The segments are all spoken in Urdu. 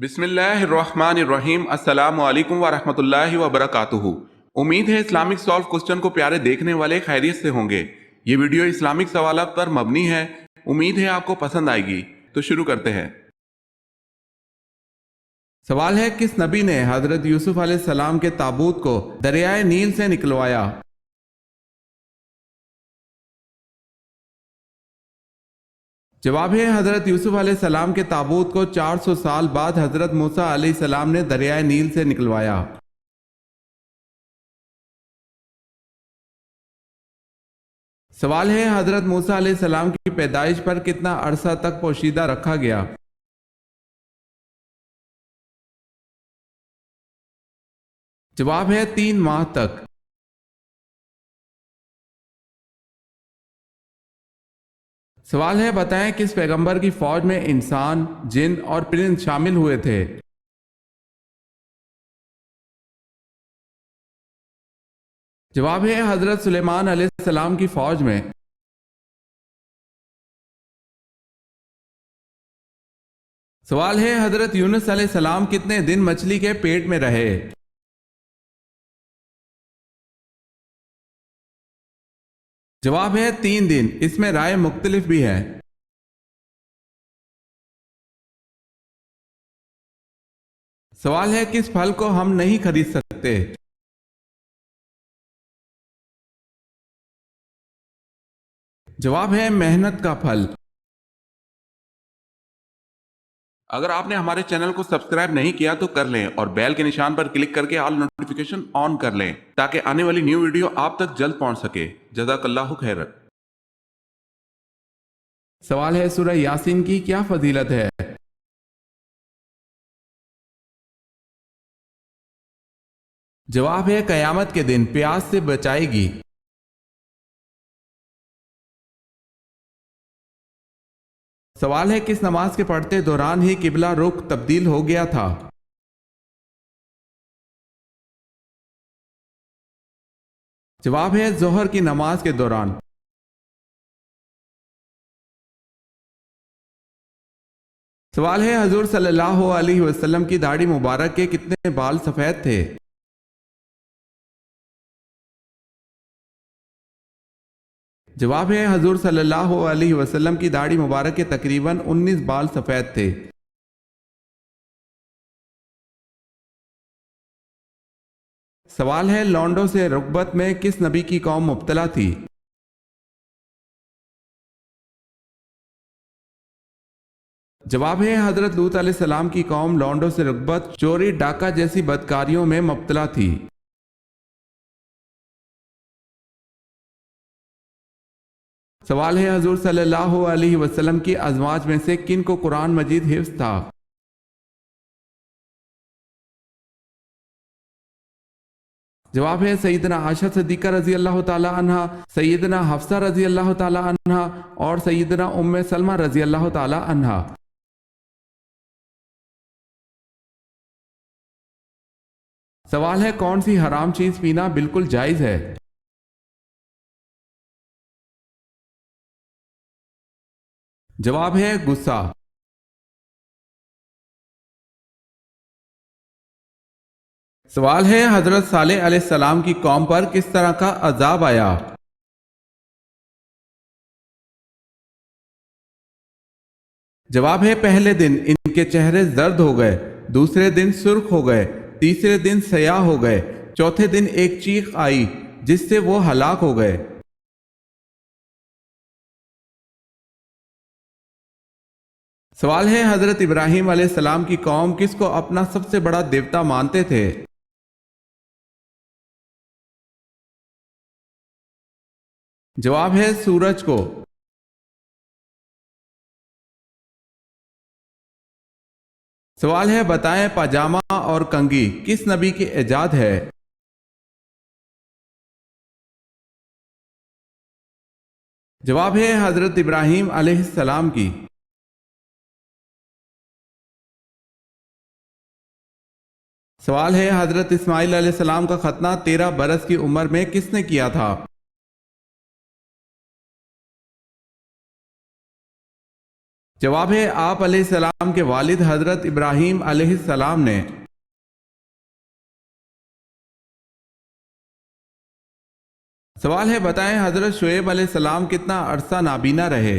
بسم اللہ الرحمن الرحیم۔ السلام علیکم ورحمۃ اللہ وبرکاتہ۔ امید ہے اسلامک سالو کوسچن کو پیارے دیکھنے والے خیریت سے ہوں گے۔ یہ ویڈیو اسلامک سوالات پر مبنی ہے، امید ہے آپ کو پسند آئے گی۔ تو شروع کرتے ہیں۔ سوال ہے، کس نبی نے حضرت یوسف علیہ السلام کے تابوت کو دریائے نیل سے نکلوایا؟ جواب ہے، حضرت یوسف علیہ السلام کے تابوت کو 400 سال بعد حضرت موسیٰ علیہ السلام نے دریائے نیل سے نکلوایا۔ سوال ہے، حضرت موسیٰ علیہ السلام کی پیدائش پر کتنا عرصہ تک پوشیدہ رکھا گیا؟ جواب ہے 3 ماہ تک۔ سوال ہے، بتائیں کس پیغمبر کی فوج میں انسان، جن اور پرند شامل ہوئے تھے؟ جواب ہے، حضرت سلیمان علیہ السلام کی فوج میں۔ سوال ہے، حضرت یونس علیہ السلام کتنے دن مچھلی کے پیٹ میں رہے؟ جواب ہے 3 دن، اس میں رائے مختلف بھی ہے۔ سوال ہے، کس پھل کو ہم نہیں خرید سکتے؟ جواب ہے محنت کا پھل۔ اگر آپ نے ہمارے چینل کو سبسکرائب نہیں کیا تو کر لیں اور بیل کے نشان پر کلک کر کے آل نوٹیفیکیشن آن کر لیں تاکہ آنے والی نیو ویڈیو آپ تک جلد پہنچ سکے۔ جزاک اللہ خیر۔ سوال ہے، سورہ یاسین کی کیا فضیلت ہے؟ جواب ہے، قیامت کے دن پیاس سے بچائے گی۔ سوال ہے، کس نماز کے پڑھتے دوران ہی قبلہ رخ تبدیل ہو گیا تھا؟ جواب ہے ظہر کی نماز کے دوران۔ سوال ہے، حضور صلی اللہ علیہ وسلم کی داڑھی مبارک کے کتنے بال سفید تھے؟ جواب ہے، حضور صلی اللہ علیہ وسلم کی داڑھی مبارک کے تقریباً 19 بال سفید تھے۔ سوال ہے، لونڈوں سے رغبت میں کس نبی کی قوم مبتلا تھی؟ جواب ہے، حضرت لوط علیہ السلام کی قوم لونڈوں سے رغبت، چوری، ڈاکہ جیسی بدکاریوں میں مبتلا تھی۔ سوال ہے، حضور صلی اللہ علیہ وسلم کی ازواج میں سے کن کو قرآن مجید حفظ تھا؟ جواب ہے، سیدنا عائشہ صدیقہ رضی اللہ تعالی عنہ، سیدنا حفصہ رضی اللہ تعالی عنہ اور سیدنا ام سلمہ رضی اللہ تعالی عنہ۔ سوال ہے، کون سی حرام چیز پینا بالکل جائز ہے؟ جواب ہے غصہ۔ سوال ہے، حضرت صالح علیہ السلام کی قوم پر کس طرح کا عذاب آیا؟ جواب ہے، پہلے دن ان کے چہرے زرد ہو گئے، دوسرے دن سرخ ہو گئے، تیسرے دن سیاہ ہو گئے، چوتھے دن ایک چیخ آئی جس سے وہ ہلاک ہو گئے۔ سوال ہے، حضرت ابراہیم علیہ السلام کی قوم کس کو اپنا سب سے بڑا دیوتا مانتے تھے؟ جواب ہے سورج کو۔ سوال ہے، بتائیں پاجامہ اور کنگھی کس نبی کی ایجاد ہے؟ جواب ہے حضرت ابراہیم علیہ السلام کی۔ سوال ہے، حضرت اسماعیل علیہ السلام کا ختنہ 13 برس کی عمر میں کس نے کیا تھا؟ جواب ہے آپ علیہ السلام کے والد حضرت ابراہیم علیہ السلام نے۔ سوال ہے بتائیں حضرت شعیب علیہ السلام کتنا عرصہ نابینا رہے؟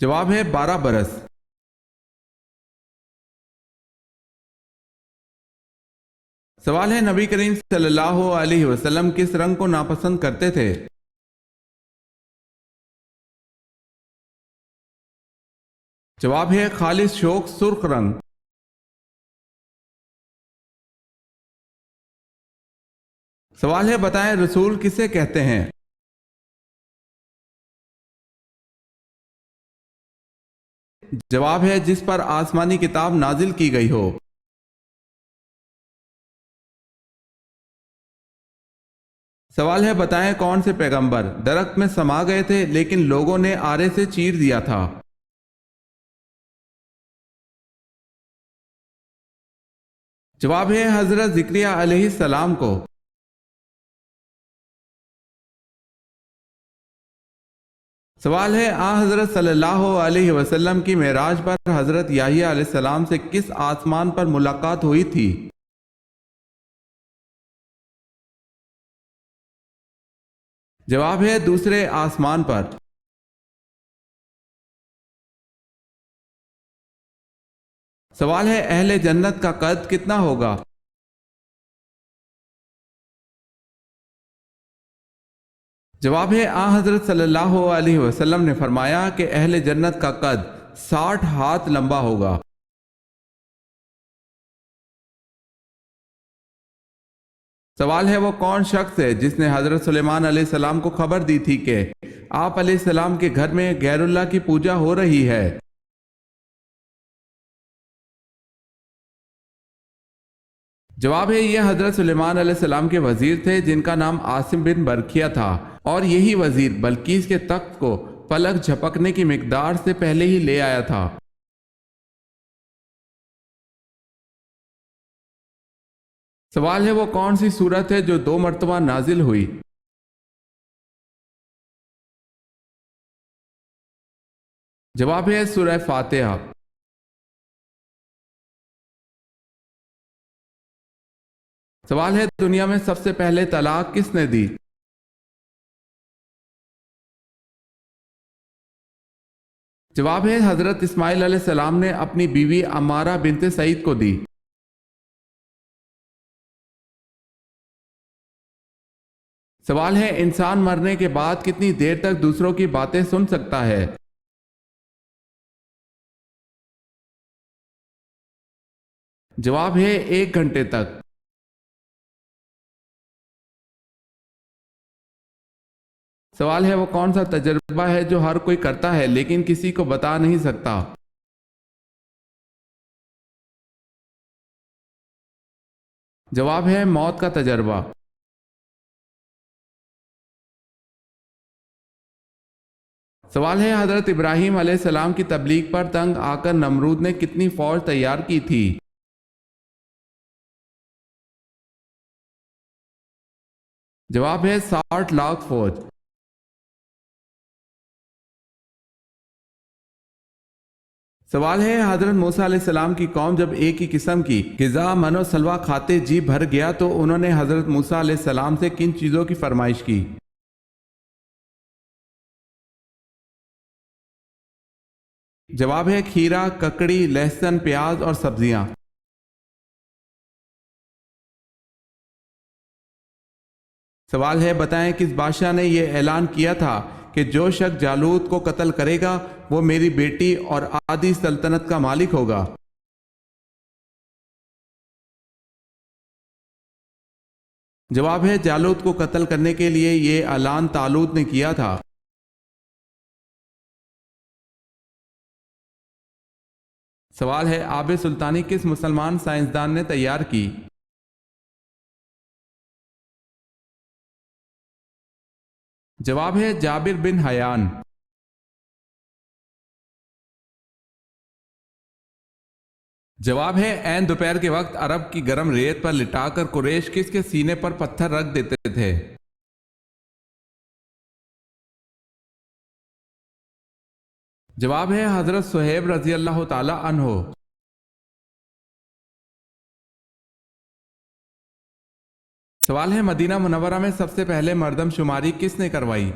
جواب ہے 12 برس۔ سوال ہے نبی کریم صلی اللہ علیہ وسلم کس رنگ کو ناپسند کرتے تھے؟ جواب ہے خالص شوق سرخ رنگ۔ سوال ہے بتائیں رسول کسے کہتے ہیں؟ جواب ہے جس پر آسمانی کتاب نازل کی گئی ہو۔ سوال ہے بتائیں کون سے پیغمبر درخت میں سما گئے تھے لیکن لوگوں نے آرے سے چیر دیا تھا؟ جواب ہے حضرت زکریا علیہ السلام کو۔ سوال ہے حضرت صلی اللہ علیہ وسلم کی معراج پر حضرت یحییٰ علیہ السلام سے کس آسمان پر ملاقات ہوئی تھی؟ جواب ہے دوسرے آسمان پر۔ سوال ہے اہل جنت کا قد کتنا ہوگا؟ جواب ہے حضرت صلی اللہ علیہ وسلم نے فرمایا کہ اہل جنت کا قد 60 ہاتھ لمبا ہوگا۔ سوال ہے وہ کون شخص ہے جس نے حضرت سلیمان علیہ السلام کو خبر دی تھی کہ آپ علیہ السلام کے گھر میں غیر اللہ کی پوجا ہو رہی ہے؟ جواب ہے یہ حضرت سلیمان علیہ السلام کے وزیر تھے جن کا نام عاصم بن برکھیا تھا، اور یہی وزیر بلقیس کے تخت کو پلک جھپکنے کی مقدار سے پہلے ہی لے آیا تھا۔ سوال ہے وہ کون سی سورت ہے جو 2 مرتبہ نازل ہوئی؟ جواب ہے سورہ فاتحہ۔ سوال ہے دنیا میں سب سے پہلے طلاق کس نے دی؟ جواب ہے حضرت اسماعیل علیہ السلام نے اپنی بیوی عمارہ بنت سعید کو دی۔ سوال ہے انسان مرنے کے بعد کتنی دیر تک دوسروں کی باتیں سن سکتا ہے؟ جواب ہے 1 گھنٹے تک۔ سوال ہے وہ کون سا تجربہ ہے جو ہر کوئی کرتا ہے لیکن کسی کو بتا نہیں سکتا؟ جواب ہے موت کا تجربہ۔ سوال ہے حضرت ابراہیم علیہ السلام کی تبلیغ پر تنگ آ کر نمرود نے کتنی فوج تیار کی تھی؟ جواب ہے 60 لاکھ فوج۔ سوال ہے حضرت موسیٰ علیہ السلام کی قوم جب ایک ہی قسم کی غذا من و سلوہ کھاتے جی بھر گیا تو انہوں نے حضرت موسیٰ علیہ السلام سے کن چیزوں کی فرمائش کی؟ جواب ہے کھیرا، ککڑی، لہسن، پیاز اور سبزیاں۔ سوال ہے بتائیں کس بادشاہ نے یہ اعلان کیا تھا کہ جو شخص جالوت کو قتل کرے گا وہ میری بیٹی اور آدھی سلطنت کا مالک ہوگا؟ جواب ہے جالوت کو قتل کرنے کے لیے یہ اعلان طالوت نے کیا تھا۔ سوال ہے آب سلطانی کس مسلمان سائنسدان نے تیار کی؟ جواب ہے جابر بن حیان۔ جواب ہے عین دوپہر کے وقت عرب کی گرم ریت پر لٹا کر قریش کس کے سینے پر پتھر رکھ دیتے تھے؟ جواب ہے حضرت صہیب رضی اللہ تعالی عنہ۔ سوال ہے مدینہ منورہ میں سب سے پہلے مردم شماری کس نے کروائی؟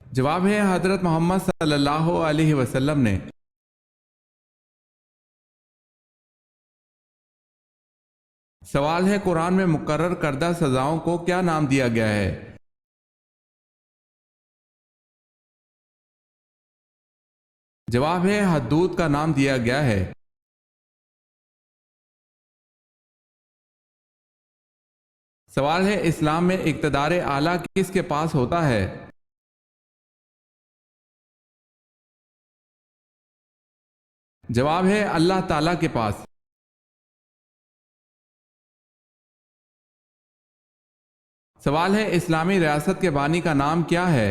جواب ہے حضرت محمد صلی اللہ علیہ وسلم نے۔ سوال ہے قرآن میں مقرر کردہ سزاؤں کو کیا نام دیا گیا ہے؟ جواب ہے حدود کا نام دیا گیا ہے۔ سوال ہے اسلام میں اقتدار اعلیٰ کس کے پاس ہوتا ہے؟ جواب ہے اللہ تعالیٰ کے پاس۔ سوال ہے اسلامی ریاست کے بانی کا نام کیا ہے؟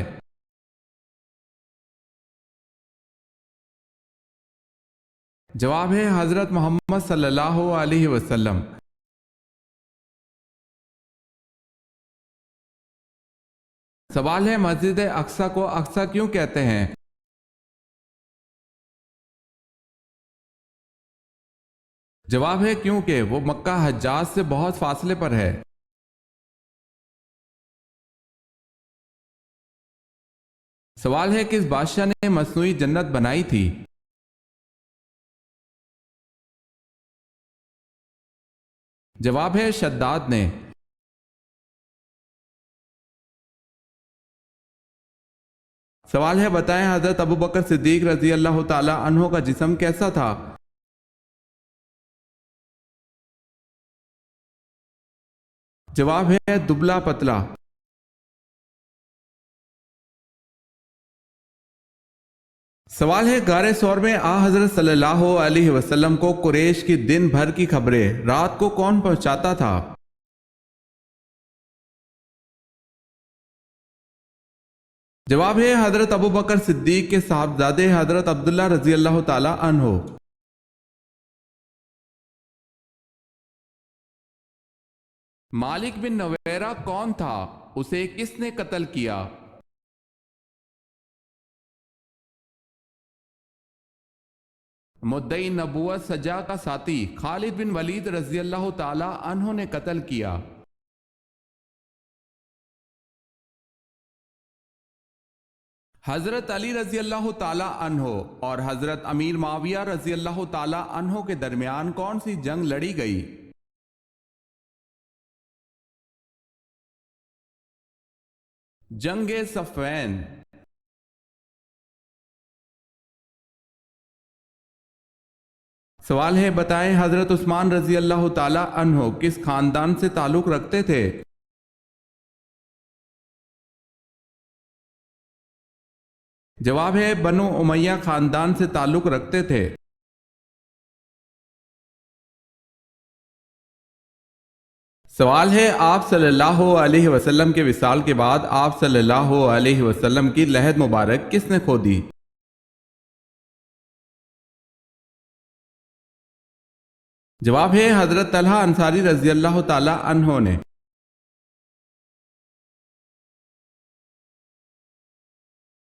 جواب ہے حضرت محمد صلی اللہ علیہ وسلم۔ سوال ہے مسجد اقصی کو اقصی کیوں کہتے ہیں؟ جواب ہے کیونکہ وہ مکہ حجاز سے بہت فاصلے پر ہے۔ سوال ہے کس بادشاہ نے مصنوعی جنت بنائی تھی؟ جواب ہے شداد نے۔ سوال ہے بتائیں حضرت ابوبکر صدیق رضی اللہ تعالی عنہ کا جسم کیسا تھا؟ جواب ہے دبلا پتلا۔ سوال ہے غار ثور میں آ حضرت صلی اللہ علیہ وسلم کو قریش کی دن بھر کی خبریں رات کو کون پہنچاتا تھا؟ جواب ہے حضرت ابوبکر صدیق کے صاحبزادے حضرت عبداللہ رضی اللہ تعالی عنہ۔ مالک بن نویرہ کون تھا؟ اسے کس نے قتل کیا؟ مدعی نبوت سجا کا ساتھی خالد بن ولید رضی اللہ تعالی عنہ نے قتل کیا۔ حضرت علی رضی اللہ تعالی عنہ اور حضرت امیر معاویہ رضی اللہ تعالی عنہ کے درمیان کون سی جنگ لڑی گئی؟ جنگ صفین۔ سوال ہے بتائیں حضرت عثمان رضی اللہ تعالی عنہ کس خاندان سے تعلق رکھتے تھے؟ جواب ہے بنو امیہ خاندان سے تعلق رکھتے تھے۔ سوال ہے آپ صلی اللہ علیہ وسلم کے وصال کے بعد آپ صلی اللہ علیہ وسلم کی لحد مبارک کس نے کھو دی؟ جواب ہے حضرت طلحہ انصاری رضی اللہ تعالی عنہ نے۔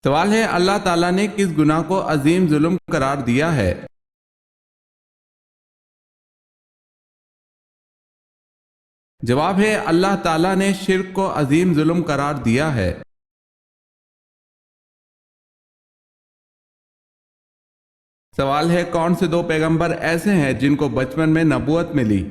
سوال ہے اللہ تعالیٰ نے کس گناہ کو عظیم ظلم قرار دیا ہے؟ جواب ہے اللہ تعالیٰ نے شرک کو عظیم ظلم قرار دیا ہے۔ سوال ہے کون سے دو پیغمبر ایسے ہیں جن کو بچپن میں نبوت ملی؟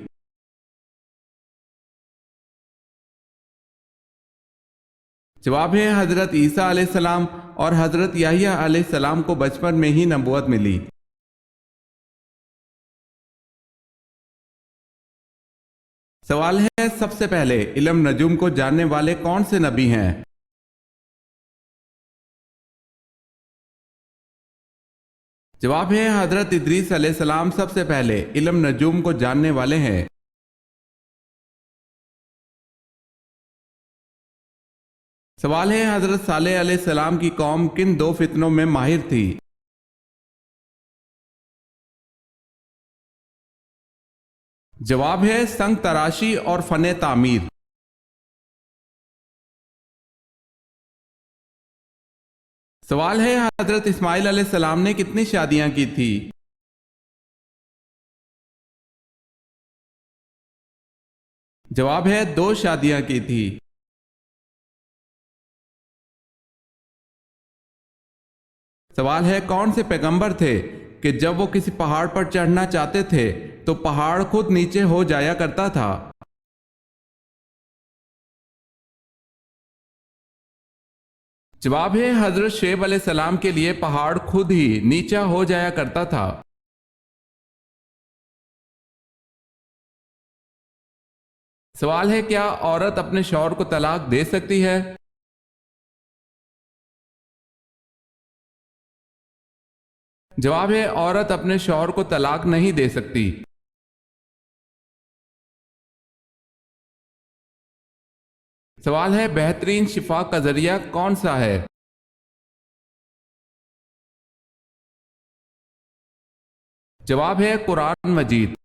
جواب ہے حضرت عیسیٰ علیہ السلام اور حضرت یحییٰ علیہ السلام کو بچپن میں ہی نبوت ملی۔ سوال ہے سب سے پہلے علم نجوم کو جاننے والے کون سے نبی ہیں؟ جواب ہے حضرت ادریس علیہ السلام سب سے پہلے علم نجوم کو جاننے والے ہیں۔ سوال ہے حضرت صالح علیہ السلام کی قوم کن دو فتنوں میں ماہر تھی؟ جواب ہے سنگ تراشی اور فن تعمیر۔ سوال ہے حضرت اسماعیل علیہ السلام نے کتنی شادیاں کی تھی؟ جواب ہے 2 شادیاں کی تھی۔ سوال ہے کون سے پیغمبر تھے کہ جب وہ کسی پہاڑ پر چڑھنا چاہتے تھے تو پہاڑ خود نیچے ہو جایا کرتا تھا؟ جواب ہے حضرت شعیب علیہ السلام کے لیے پہاڑ خود ہی نیچا ہو جایا کرتا تھا۔ سوال ہے کیا عورت اپنے شوہر کو طلاق دے سکتی ہے؟ جواب ہے عورت اپنے شوہر کو طلاق نہیں دے سکتی۔ سوال ہے بہترین شفا کا ذریعہ کون سا ہے؟ جواب ہے قرآن مجید۔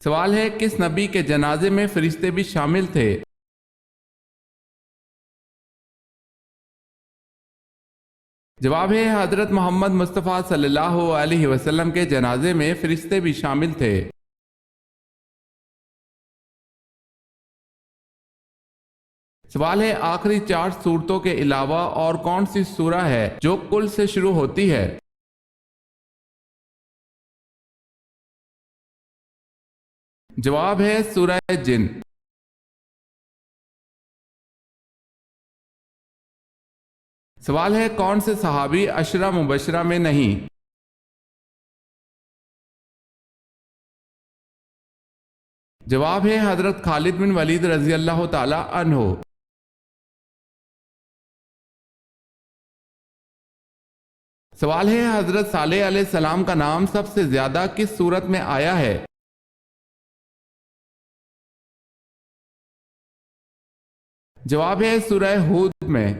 سوال ہے کس نبی کے جنازے میں فرشتے بھی شامل تھے؟ جواب ہے حضرت محمد مصطفیٰ صلی اللہ علیہ وسلم کے جنازے میں فرشتے بھی شامل تھے۔ سوال ہے آخری 4 سورتوں کے علاوہ اور کون سی سورہ ہے جو کل سے شروع ہوتی ہے؟ جواب ہے سورہ جن۔ سوال ہے کون سے صحابی عشرہ مبشرہ میں نہیں؟ جواب ہے حضرت خالد بن ولید رضی اللہ تعالی عنہ۔ سوال ہے حضرت صالح علیہ السلام کا نام سب سے زیادہ کس سورت میں آیا ہے؟ جواب ہے سورہ ہود میں۔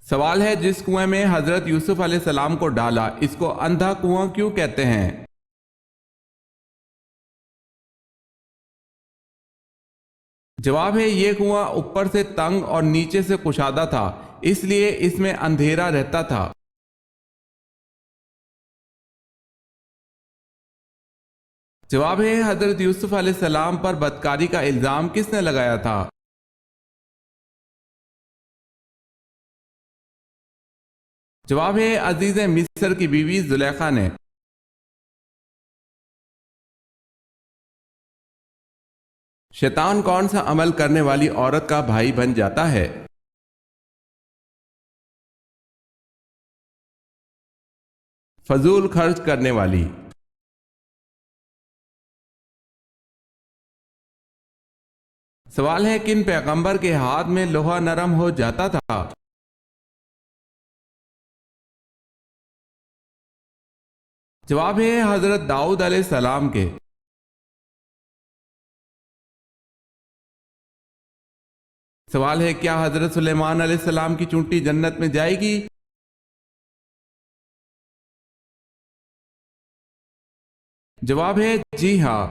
سوال ہے جس کنویں میں حضرت یوسف علیہ السلام کو ڈالا اس کو اندھا کنواں کیوں کہتے ہیں؟ جواب ہے یہ کنواں اوپر سے تنگ اور نیچے سے کشادہ تھا اس لیے اس میں اندھیرا رہتا تھا۔ جواب ہے حضرت یوسف علیہ السلام پر بدکاری کا الزام کس نے لگایا تھا؟ جواب ہے عزیز مصر کی بیوی زلیخا نے۔ شیطان کون سا عمل کرنے والی عورت کا بھائی بن جاتا ہے؟ فضول خرچ کرنے والی۔ سوال ہے کن پیغمبر کے ہاتھ میں لوہا نرم ہو جاتا تھا؟ جواب ہے حضرت داؤد علیہ السلام کے۔ سوال ہے کیا حضرت سلیمان علیہ السلام کی چونٹی جنت میں جائے گی؟ جواب ہے جی ہاں۔